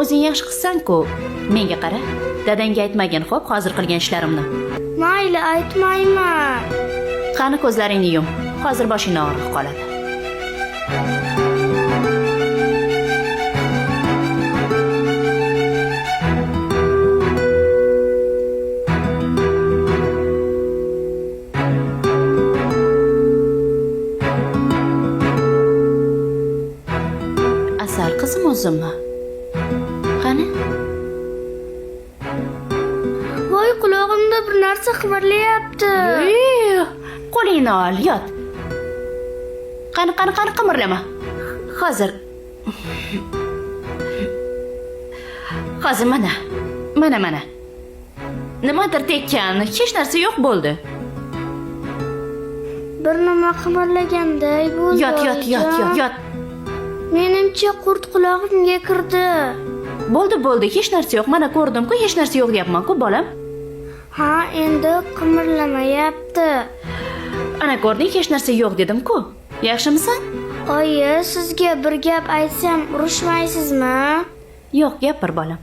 o'zing yaxshi qilsan-ku. Menga qara. Dadangga aytmagin, xo'p, hozir qilgan ishlarimni. Mayli, aytmayman. Qani ko'zlaringni yum. Hozir boshing og'rib qoladi. Asal qizim o'zimmi? Qani? Voy, qulog'imda bir narsa qimirlayapti. Qo'lingni ol, yot. Qani qimirlama. Hozir mana. Nimadir tekkan, hech narsa yo'q bo'ldi. Bir nima qimirlaganday bo'ldi. Yot. Menimcha qurt qulog'imga kirdi. Bo'ldi, hech narsa yo'q. Mana ko'rdim-ku, hech narsa yo'q deyapman-ku, bolam. Ha, endi qimirlamayapti. Ana ko'rding, hech narsa yo'q dedim-ku. Yaxshimisan? Oyi, sizga bir gap aytsam urushmaysizmi? Yo'q, gapir bolam.